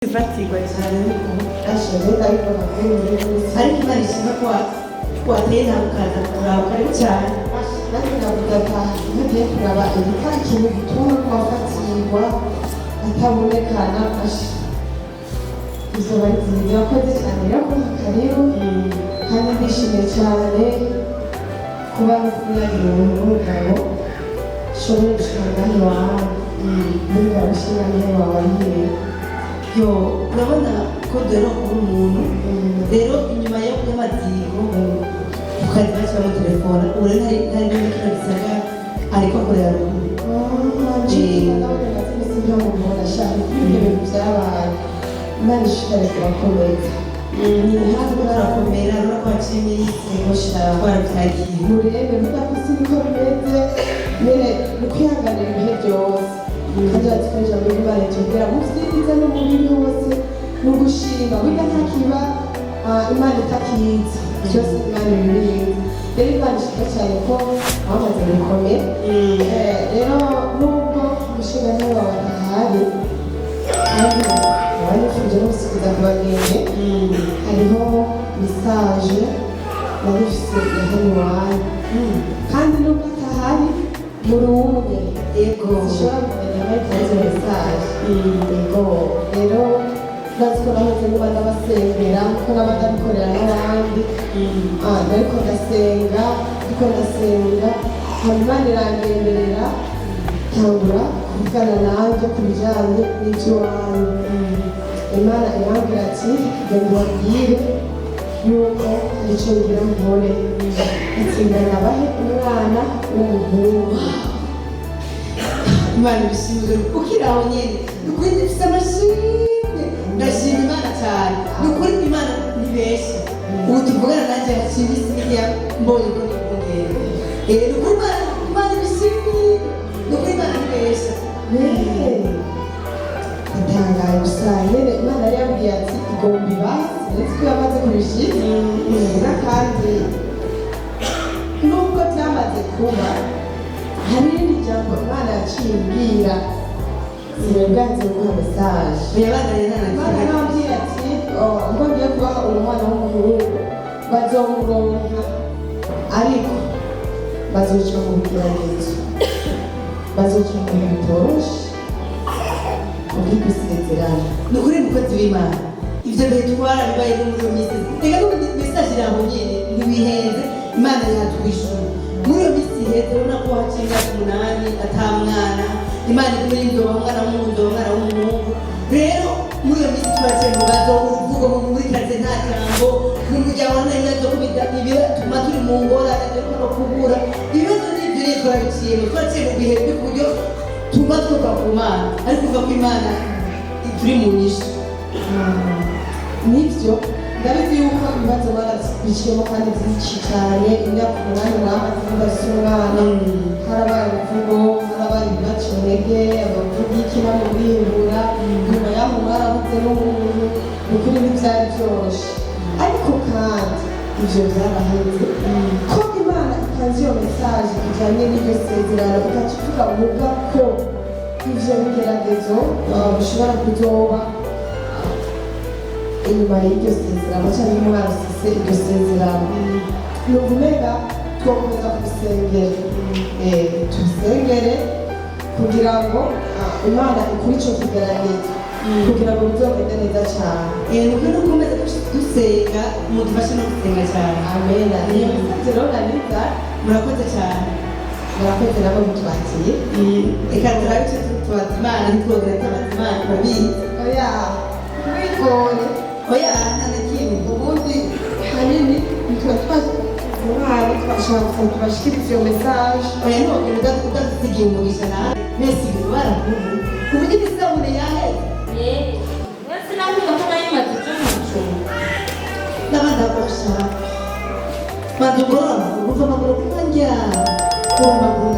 Fatigwa cyane nuko ashoje ariko ariko Imana ishimwe ko watera ukaza kuraba cyane nanjye navugaga ngiye kuraba igikora ikintu gituma kwafatirwa atabonekana izo bagize yakoze cyane rero karibu kandi bishimye cyane kuba n'umwanya w'umugabo shobora gushaka iwawe muri barashima niyo wabahiye yo urabona ko dore umuntu rero inyuma y'amadigo ukaza bashyiramo telefone ubu rero hari n'ibindi bisanga ariko akorera ruguru Imana ishishikare kubakomeza hano turakomera urabona ko haciye iminsi twarabyagiye murebe vuga ko isi niko bimeze nyine ni kwihanganira ibihe byose kandi batikoresha muri Imana itubwira mu byiza no mu bibi hose ni ugushima burya nta kiba Imana itakizi byose Imana ibirinda rero Imana ishaka cyane ko bamaze bikomeye rero nubwo umushinga niwe wawe atahari kandi abanyifuje gusubiza ku bagenge hariho mesaje narifise ya hano iwanyu kandi nubwo atahari muri umwe yego zishobora kumenya abayitanze mesaje yego rero urazi ko nahoze niba ndabasengera kuko naba ndabikorera n'abandi ariko ndasenga hanyuma Imana irangenderera tangura kuvugana nanjye ku bijyanye n'iby'iwanyu Imana irambwira ati genda ubabwire yuko hari icyo ngira nkore itsinda bahe umwana w'umuhungu Imana ibishimwe ukiri aho nyine ni ukuri dufite amashimwe ndashima Imana cyane ni ukuri Imana ntibeshya ubu tuvugana nanjye haciye iminsi mikeya mbonye ko nikongera ni ukuri Imana ibishimwe ni ukuri Imana ntibeshya itangaye gusa nyine Imana yari yambwiye ati igomba ibasi ndetse ko yamaze kubishyira kandi nubwo byamaze kuba hari irindi jambo Imana yaciye imbwira bwanze guha mesaje Imana yambwiye ati ubwo ngiye kubaha umwana w'umuhungu bazomuronka ariko bazoca mu bigeragezo bazoca mu bintu bitoroshe muri gusezerana ni ukuri mukozi w'Imana ibyo bihe twarabibaye no muri iyo minsi reka n'ubundi mesaje iraho nyine ntiwihenze Imana yatwishyura muri iyo minsi iheze urabona ko haciye imyaka 8 atamwana Imana ikuri ndoba umwana w'umuhungu rero muri iyo minsi turaciye mu bazo uruvugo muri kaze nta jambo mu muryango n'ibibazo bituma turi mu ngorane ariko no kubura ibibazo n'ibyo rero turaciye mu bihe byo kuryo tuba twuka ku Mana ariko kuva ku Imana turi mu nyishu nibyo ndabizi yuko ibibazo barabiciyemo kandi byinshi cyane imyaka 8 bamaze bafite umwana harabaye uruvugo harabaye ibibazo intege abavuga iki bamubihebura nyuma y'aho barabuze n'umuntu ni ukuri ntibyari byoroshye ariko kandi ibyo byaraheze ko Imana itanze iyo mesaje ijyanye n'iryo sezerano ikakivuga vuga ko ivyo bigeragezo bishobora kuzoba inyuma y'iryo sezerano cyangwa umwana ufise iryo sezerano ni ukuvuga twakomeza tubisengere kugira ngo Imana ikuri ico kigeragezo kugira ngo bizogende neza cyane nuko dukomeza dusenga mudufashe no gusenga cyane amen niyo mesaje rero naniza murakoze cyane murakoze nabo mutwakiye reka turabe icyo tubaza Imana ntitwogere tubaza Imana urabizi oya wigore oya nta na kimwe ubundi hanini nitwa twaje umwana twashaka tubashikiriza iyo mesaje oya ntogere udasigiye umugisha nawe mbese ibintu barakubu ku buryo isabune yaheze wese navuga ko nayo imaze iby'umuco n'abandi bakosha badugora kuva amaguru kutangira kuba amaguru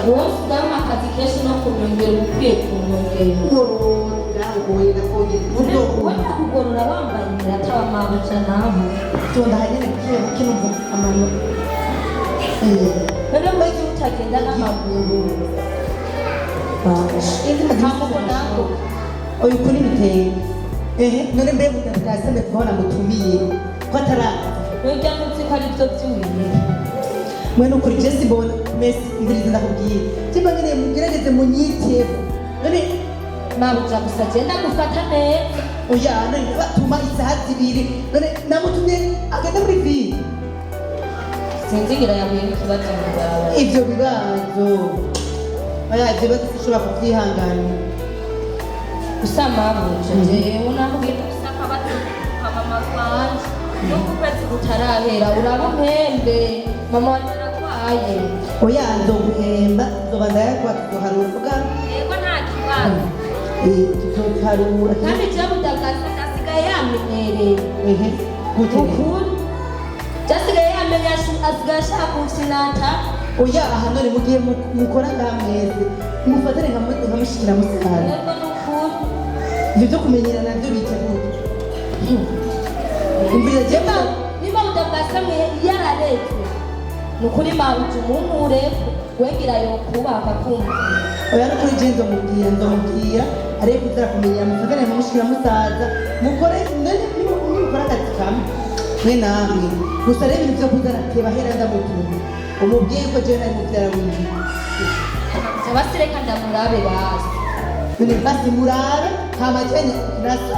wowe ufitemo akazi kenshi no kumwongera ukwiye kumwongera kugorora wenda kongera wenda kugorora wambaye imirata wamabuca nawe tonda hanyine kino amano rero mbese utagenda n'amaguru ntabwo nako oya ukuri biteye none mbe mudaseme kubona mutumiye ko ataraza webya munsi ko ari byo byuye mwene ukuri Jesse mbona Messi ndiriza ndakubwiye kimba ngene mugerageze munyitebo none mabuja gusa genda gufata neza oya none batuma isaha zibiri none namutumye agenda muri ville sinzigira yahuye n'ikibazo mu bwawe ivyo bibazo oya ivyo bibazo ushobora kubyihanganira gusa mabuja jewe nakubwiye gusaka batuka mama wanje nuko kwezi kutarahera uraba mpembe mama wanje arakwaye oya nzoguhemba nzoba ndayakwa tuzoharura kuga yego nta kibazo tuzoharura kandi jewe udagasa asigaye yamenyereye gute ukuri jasigaye yamenye asigaye ashaka kunsinata oya aha none mugihe mukora nkamweze mufatane nkamushikira musaza yego nukuri ivyo vyo kumenyerana navyo biteguye umvira jema niba udagasa yararetse nukuri mabuja umunture wegira yo kubaka kumva oya no kuri je nzomubwira ariko kuzara kumenyera mufatane nkamushikira musaza mukore none nimukora akazi kamwe mwe namwe gusa rero ibintu vyo kuzana teba hera ndamutuma umubwiye ko jewe nari muvyara wiwe abasireka ndamurabe bazi none basi murabe hama jene naso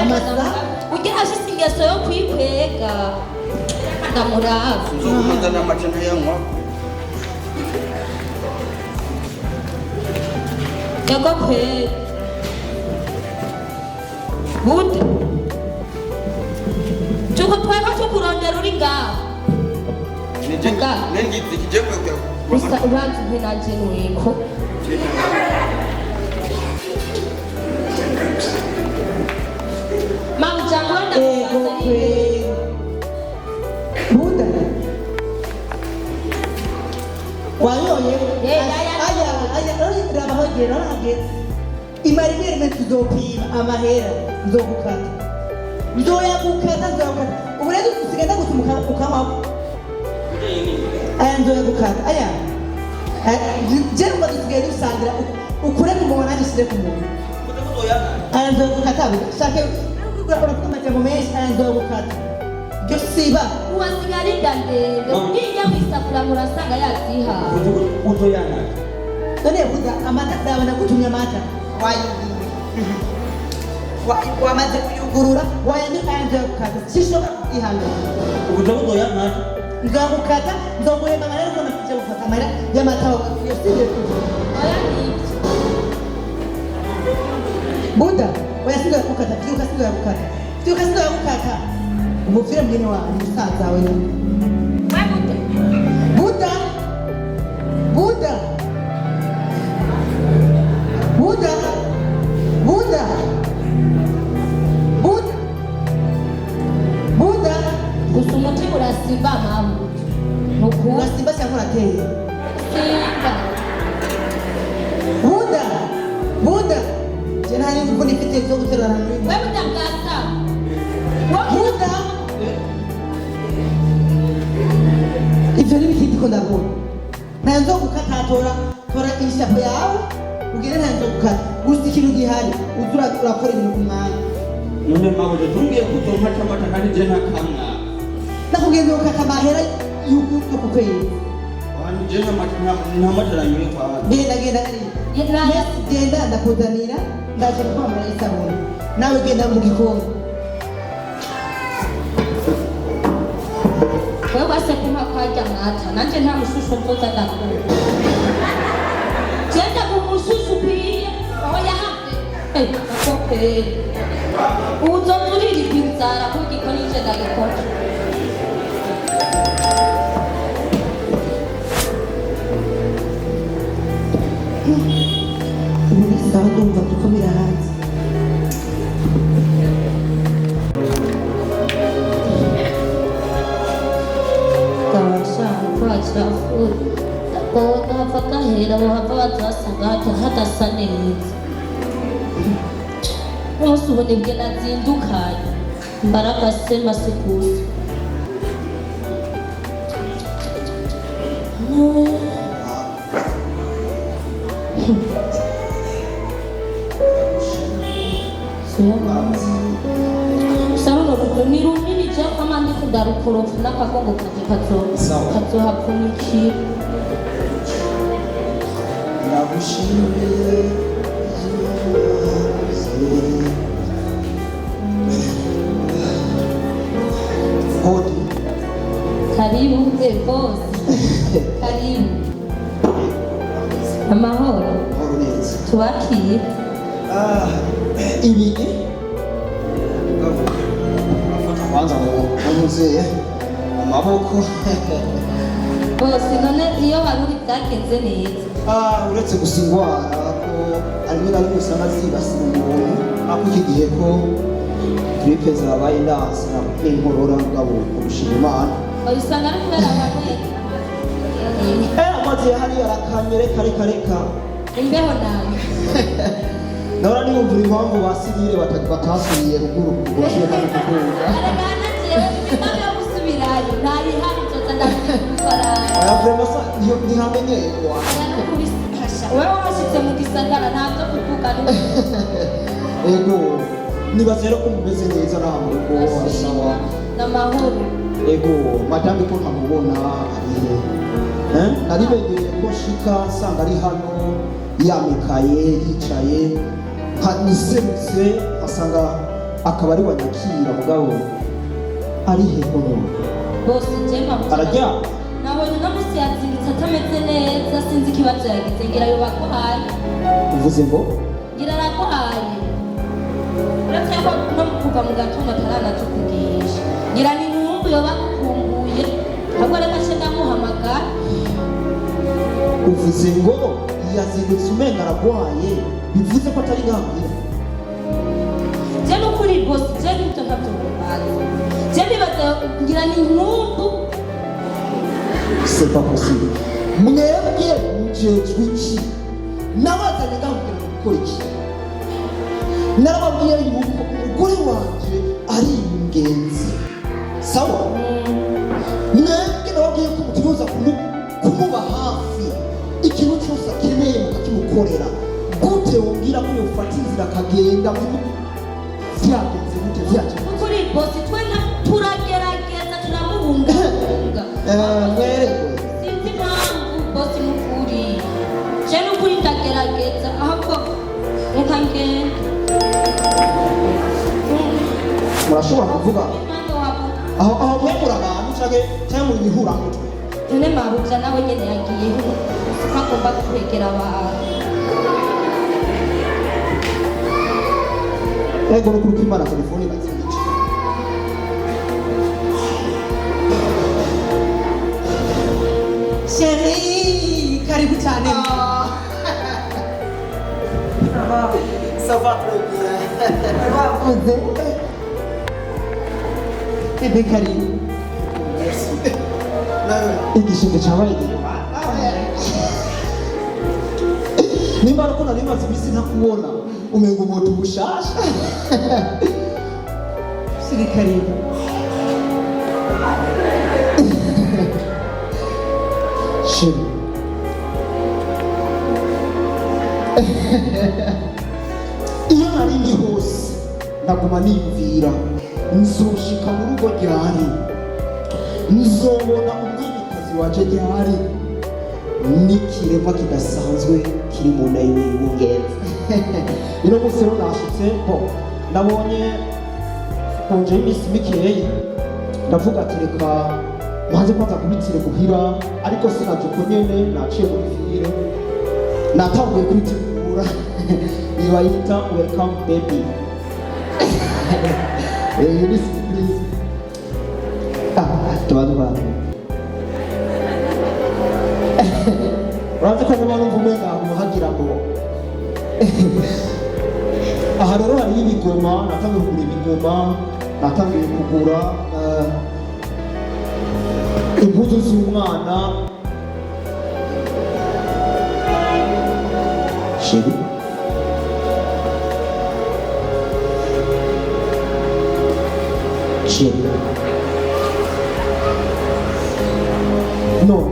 amasaha ugira ashise ingeso yo kwikwega ndamurabe nzokuza n'amacana yanywa yego kwega buti tuko tweka tukurondera uri ngaho nengize kijekwe gusa ubanza umpe nanje nweko mabuja ngwenda ego kwe buda wanyoye rabahogera oragera imarinere me tuzopima amahera nzogukata nzoyagukata ubu rero usigenda gusa ukamaho aya nzoyagukata aya jewe ngo dusigaye dusangira ukure ku muntu nanjye ushyire ku muntu aya nzoyagukata shake urakora amajambo menshi aya nzoyagukata byo siba uwasigarida ndende nijya kwisakura murasanga yazihawe utoyana none buda amata dawe nagutumye amata wamaze kuyugurura wayandika aya nzoyagukata sishobora kwihangana ubuja utoyana nzagukata nzoguhemba amarira ko nakuje gufata amarira y'amata yosibye kuja oya nibyo buda oya sindoyagukata vyuka sindoyagukata vyuka sindoyagukata umuvire mwene wanjye musaza wawe nyine buda buda buda buda buda buda gusa umutima urasimba mabuja nukuri urasimba cyangwa urateye simba buda buda je nta nyungu ko nifite zo guterana muri we budagasa buda ivyo ni bikindi ko ndabona nta nzo gukata tora ishapo yawe ugire nta nzo gukata gusa ikintu gihari uzura urakora ibintu ku mwanya none mabuja tumbwiye kuzompaca amata kandi je ntakamwa nakubwiye ngo gukata amahera y'uku kwezi abantu je ntamata nanyoye kwawe genda genda ndakuzanira ndaje kwambara isabune nawe genda mu gikoni wewe wase kumpa kwarya amata nanje nta mushusho nzoza ndakura genda mu mushusho ukwiye oya hamwe akokere uzoza uririrwa inzara ku gikoni je ndagikora ubu ni sawa ndumva dukomera hanze kabashaka kwakira furi ndakabona hava gahera bohava bazasanga hadasa neza bose ubunebwe nazindukanye mbaraga se masikuza tuyamazi saruno ruto ni runini je kama ndiko ndarukorofu n'akagongo kaje kazohapfunikira ndagushimiye hodi karibu boss karibu amahoro neza tubakire ibi kwanza muze amaboko boss none iyo baruri byagenze neza uretse gusa indwara ko arimo na rimwe usanga zibasira umuntu ako iki gihe ko gripe zabaye ndanse n'inkorora mugabo ugushima Imana usanga ari kubera abantu amazi yahari yarakanye reka imbeho nawe nora niyumvira impamvu basivile batasubiye ruguru kugushye hano kuvuga aragana jewe impamvu yo gusubirayo ntari hari nzoza ndabikora vraiment iyo ntihamenyerwa wewe washitse mu gisagara ntabyo kuvuga ego nibaze rero ko mumeze neza nta murugo asawa n'amahoro ego madame ko ntamubona arihe naribegereye ko nshika nsanga ari hano yamikaye yicaye niserutse asanga akaba ari wanyakira mugabo ari he kono bose jema arajya nabonye no musi yazindutse atameze neza sinzi ikibazo yagize ngira yo bakuhaye uvuze ngo ngira arakuhaye uretse ko no kuva mu gatondo ataranatukugisha ngira ni nkumbu yo bakukumbuye ahubwo reka nce ndamuhamagara uvuze ngo yazindutse umenga aragwaye bivuze ko atari ngaho je n'ukuri bose je n'ibyo ntabyo mbazi je bibaza ngira ni nkumbu c'est pas possible mwebwe mujejwe iki nabazanye ngaho kugira ngo gukora iki narababwiye yuko umugore wanje ari ingenzi sawa mwebwe nababwiye ko mutegereza kumuba hafi ikintu cyose akeneye mukakimukorera gute wumvira ko yofata inzira akagenda vyagenze gute vyagenze ukuri bose twe turagerageza turamubungabunga mwerewe sinzi impamvu bose n'ukuri je n'ukuri ndagerageza ahubwo reka ngende murashobora kuvuga impande wabo aho mwemura abantu cyangwa muri bihura mutwe none mabuja nawe nyene yagiye ko agomba kwegera abantu ego no kuri kwimana telefone batsindice Chérie, karibu cyane. ça va très bien Wavuze. Bebe karibu. merci igishimwe cyabaye nimba ariko nari maze iminsi ntakubona umenga umuntu bushasha Siri karibu. chérie iyo nari ndi hose ndaguma niyumvira nzoshika mu rugo ryari nzobona umwamikazi waje ryari n'ikiremwa kidasanzwe kiri mu nda y'ingenzi ino munsi rero nashitse bo nabonye konje y'iminsi mikeya ndavuga ati reka mbanze kwanza kubitire muhira ariko sinaje uko nyene naciye muri fire natanguye kwitegura iyo bayita welcome baby ni surprise tuba duvana urazi ko niba numva umenga hagira ngo aha rero hariho ibigoma natangiye kugura ibigoma natangiye kugura impuzu z'umwana chérie chérie non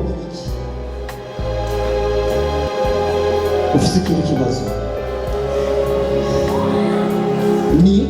ufite ikindi kibazo ni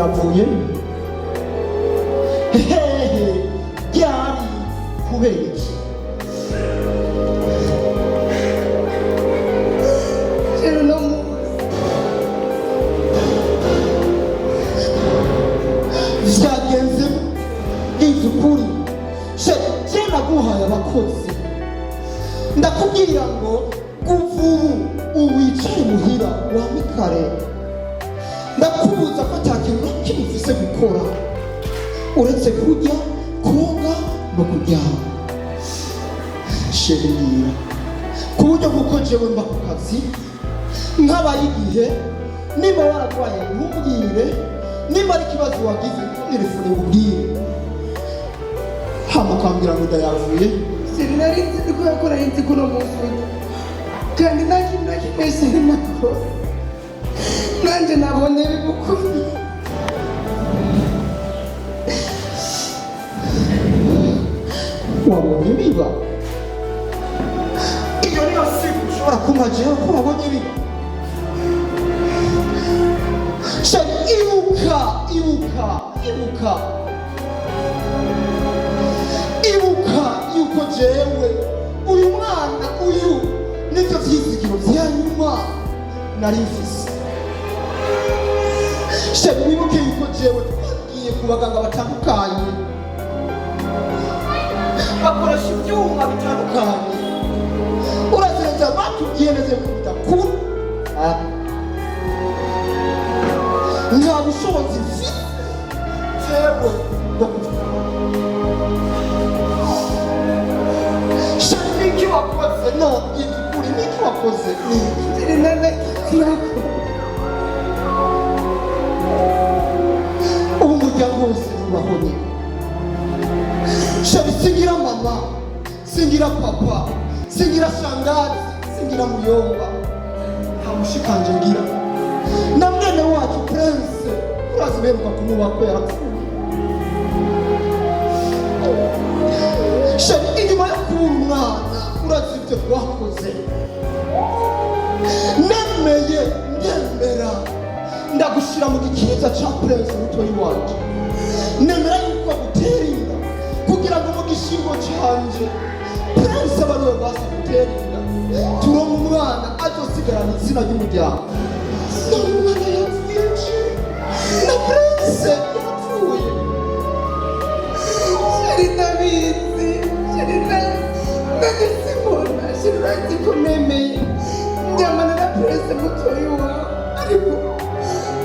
yavuye hehe byari kubera iki rero no mu vyagenze ngize ukuri je naguhaye abakozi ndakubwira ngo kuva ubu wicare muhira wamikare ndakubuza ko atakintu kimwe ufise gukora uretse kurya koga no kuryama sheriya ku buryo bw'uko jewe mba ku kazi nkabaye igihe nimba wararwaye ntumbwire nimba ari ikibazo wagize ntelefone ubwire hama ukambwira ngo ndayavuye sinari nzi ko yakora inzi kuno munsi kandi nta kintu na kimwe sinakora nanjye nabonye bigukunda wabonye biba iyo niyo siku ushobora kumpa jewe ko wabonye biba shari ibuka yuko jewe uyu mwana uyu nivyo vyizigiro vya nyuma nari mfise shari wibuke yuko jewe twagiye ku baganga batandukanye bakoresha ibyuma bitandukanye urazireta batubwiye neza ko bidakura nta bushobozi mfite jewe bwo kuvuga shari niki wakoze no igikuri niki wakoze nzira nane sinakora ubu umuryango wose urahonye shari singira mama singira papa singira shangazi singira muyomba nta mushikanje ngira na mwene wacu prince urazi beruka kumubako yarapfuye shari inyuma yo kuba umwana urazi ibyo twakoze ndemera ndagushira mu gikiza ca prince mutoyi wanje nemera yuko agutera inda kugira ngo mu gishingo canje prince abariwe basi gutera inda turonka umwana azosigarana izina ry'umuryango none umwana yapfuye na prince yapfuye shari ndabizi shari nanjye simbona shari urazi ko nemeye njyamana na perezida mutoyi wawe ariko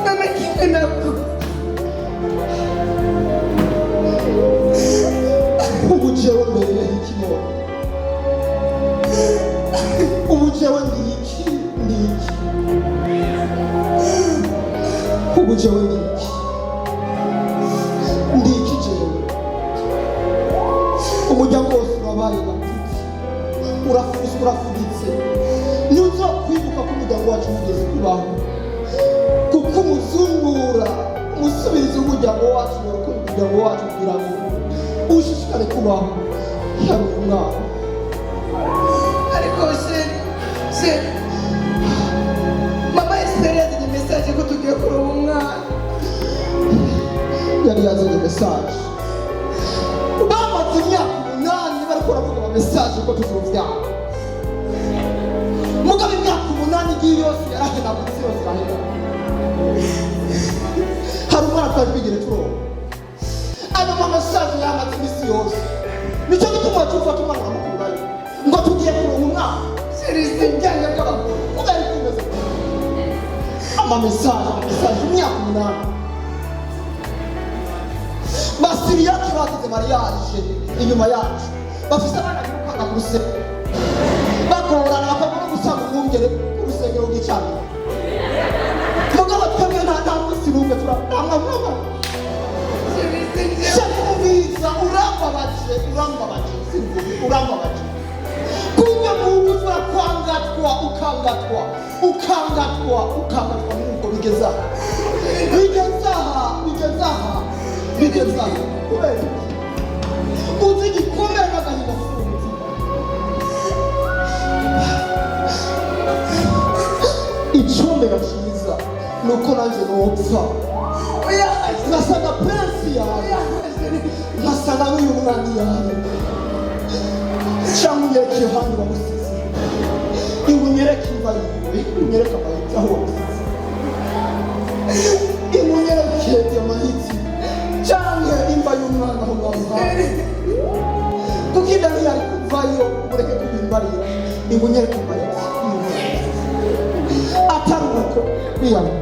nta na kimwe nabwo ubu jewe mbereye iki none ubu jewe ndi iki ubu jewe ndi iki jewe umuryango wose urabaye gatutsi urafuditse nyuza kwibuka ko umuryango wacu ugeze kubaho kuko umuzungura umusubirizi w'umuryango wacu ko umuryango wacu kugira ngo ushishikare kubaho yari umwana ariko sheri mama esiteri yazanye mesaje ko tugiye kuroba umwana yari yazanye mesaje bamaze imyaka 8 bariko baravuga ama mesaje ko tuzovyara mugabo imyaka 8 igiye yose yarahenagutse yose irahera hari umwana twari twigire turoba ano ma mesaje yamaze imisi yose nicyo gituma wacufata umwana uramukurayo ngo tugiye kuroba umwana sheri sinjyanye bw'abagore ugari kumeze ama mesaje imyaka 8 basiriyake bakoze mariage inyuma yacu bafise abana birukanga ku rusengero bagorana bakagura gusanga umwungere ku rusengero bw'icana mugabo twebwe nta munsi n'umwe turamwamwama sheri sinjyanye shari mubiza urambabaje kumbe mungu turakwangatwa ukangatwa nuko bigezaha kubera uzi igikomere n'agahinda icyomera cyiza nuko nanjye nopfa oya yawe nkasanga n'uyu mwana yawe cyangwa unyereke yohani wamusize ingo unyereke imva yiwe unyereke amayitsi aho wamusize ingo unyereke amayitsi cyangwa imva y'umwana aho wamuhaye kuko inda ntiyari kuvayo ureke kubimbarira ingo unyereke amayitsi atari uko wiyamwe